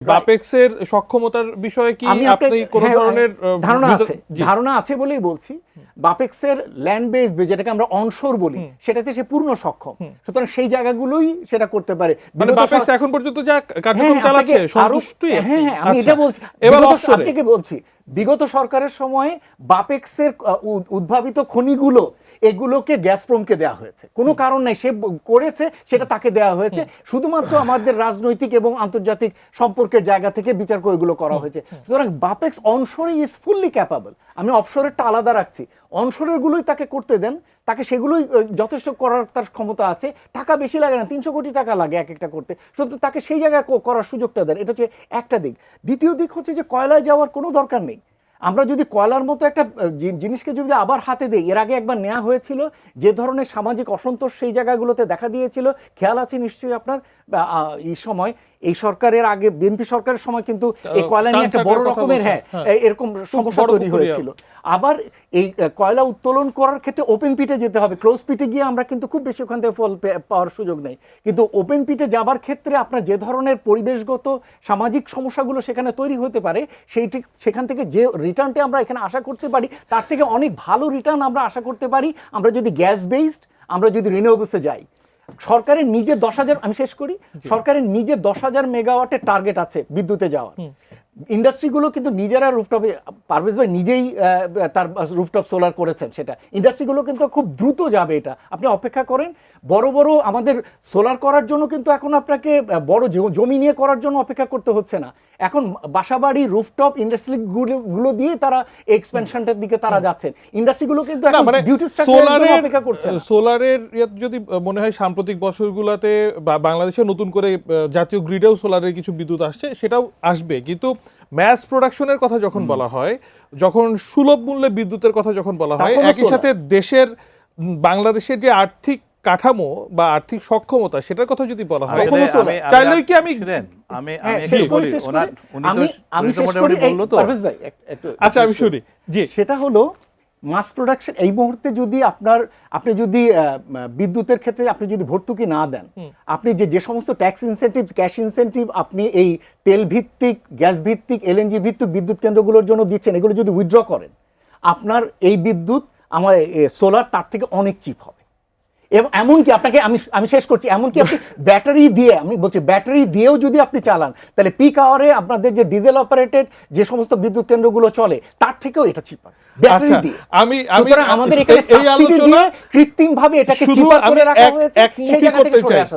বাপেক্সের সক্ষমতার বিষয়ে কি আপনি কোন ধরনের ধারণা আছে বলেই বলছি। বাপেক্সের ল্যান্ড বেস যেটাকে আমরা অনশোর বলি সেটাতে সে পূর্ণ সক্ষম, সুতরাং সেই জায়গাগুলোই সেটা করতে পারে। মানে বাপেক্স এখন পর্যন্ত যা কার্যক্রম চালাচ্ছে সন্তুষ্টি। হ্যাঁ, আমি এটা বলছি, আপনাকে বলছি বিগত সরকারের সময় বাপেক্সের উদ্ভাবিত খনিগুলো এগুলোকে গ্যাসপ্রমকে দেওয়া হয়েছে, কোনো কারণ নাই, সে করেছে সেটা তাকে দেওয়া হয়েছে, শুধুমাত্র আমাদের রাজনৈতিক এবং আন্তর্জাতিক সম্পর্কের জায়গা থেকে বিচার করে এগুলো করা হয়েছে। সুতরাং বাপেক্স অনশোরে ইজ ফুললি ক্যাপাবল। আমি অফশোরেরটা আলাদা রাখছি, অনশোরের গুলোই তাকে করতে দেন, তাকে সেগুলোই যথেষ্ট করার তার ক্ষমতা আছে। টাকা বেশি লাগে না, 300 কোটি টাকা লাগে এক একটা করতে, সুতরাং তাকে সেই জায়গায় করার সুযোগটা দেন। এটা হচ্ছে একটা দিক। দ্বিতীয় দিক হচ্ছে যে কয়লায় যাওয়ার কোনো দরকার নেই। আমরা যদি কয়লার মতো একটা জিনিসকে যদি আবার হাতে দিই, এর আগে একবার নেওয়া হয়েছিল, যে ধরনের সামাজিক অসন্তোষ সেই জায়গাগুলোতে দেখা দিয়েছিল, খেয়াল আছে নিশ্চয়ই আপনার। এই সময় এই সরকারের আগে বিএনপি সরকারের সময় কিন্তু এই কয়লা নিয়ে একটা বড় রকমের এরকম সমস্যা তৈরি হয়েছিল। আবার এই কয়লা উত্তোলন করার ক্ষেত্রে ওপেন পিটে যেতে হবে, ক্লোজ পিটে গিয়ে আমরা কিন্তু খুব বেশি ওখান থেকে ফল পাওয়ার সুযোগ নেই। কিন্তু ওপেন পিটে যাবার ক্ষেত্রে আপনার যে ধরনের পরিবেশগত সামাজিক সমস্যাগুলো সেখানে তৈরি হতে পারে, সেখান থেকে যে রিটার্নটা আমরা এখানে আশা করতে পারি তার থেকে অনেক ভালো রিটার্ন আমরা আশা করতে পারি আমরা যদি গ্যাস বেসড, আমরা যদি রিনিউয়েবলসে যাই। সরকারের নিজের 10,000, আমি শেষ করি, সরকারের নিজের 10,000 মেগাওয়াটের টার্গেট আছে বিদ্যুতে যাওয়ার। ইন্ডাস্ট্রিগুলো কিন্তু নিজেরা রুফটপে, পারভেজ ভাই নিজেই তার রুফটপ সোলার করেছেন, সেটা ইন্ডাস্ট্রিগুলো কিন্তু খুব দ্রুত যাবে। এটা আপনি অপেক্ষা করেন। বড় বড় আমাদের সোলার করার জন্য কিন্তু এখন আপনাকে বড় জমি নিয়ে করার জন্য অপেক্ষা করতে হচ্ছে না। এখন বাসাবাড়ি রুফটপ ইন্ডাস্ট্রিগুলো দিয়ে তারা এক্সপেনশনটার দিকে তারা যাচ্ছেন। ইন্ডাস্ট্রিগুলো কিন্তু এখন ডিউটি স্ট্রাকচারের অপেক্ষা করছে না। সোলারের যদি মনে হয় সাম্প্রতিক বছরগুলোতে বাংলাদেশে নতুন করে জাতীয় গ্রিডেও সোলারের কিছু বিদ্যুৎ আসছে, সেটাও আসবে। কিন্তু ম্যাস প্রোডাকশনের কথা যখন বলা হয়, যখন সুলভ মূল্যে বিদ্যুতের কথা যখন বলা হয়, একই সাথে দেশের বাংলাদেশের যে আর্থিক কাঠামো বা আর্থিক সক্ষমতা সেটার কথা যদি বলা হয়, চাইলেই কি আমি আচ্ছা আমি শুনি জি, সেটা হলো মাস প্রোডাকশন। এই মুহূর্তে যদি আপনি যদি বিদ্যুতের ক্ষেত্রে আপনি যদি ভর্তুকি না দেন, আপনি যে সমস্ত ট্যাক্স ইনসেন্টিভ, ক্যাশ ইনসেন্টিভ আপনি এই তেল ভিত্তিক, গ্যাস ভিত্তিক, এলএনজি ভিত্তিক বিদ্যুৎ কেন্দ্রগুলোর জন্য দিচ্ছেন, এগুলো যদি উইথড্র করেন, আপনার এই বিদ্যুৎ আমার সোলার তার থেকে অনেক চিপ হবে। এবং এমনকি আপনাকে আমি শেষ করছি, এমনকি আপনি ব্যাটারি দিয়ে, আমি বলছি ব্যাটারি দিয়েও যদি আপনি চালান, তাহলে পিক আওয়ারে আপনাদের যে ডিজেল অপারেটেড যে সমস্ত বিদ্যুৎ কেন্দ্রগুলো চলে তার থেকেও এটা চিপার ব্যাটারি দিয়ে। আমাদের এখানে সাবসিডি দিয়ে কৃত্রিমভাবে এটাকে চিপার করে রাখা হয়েছে, সেই জায়গা থেকে সরে আসা।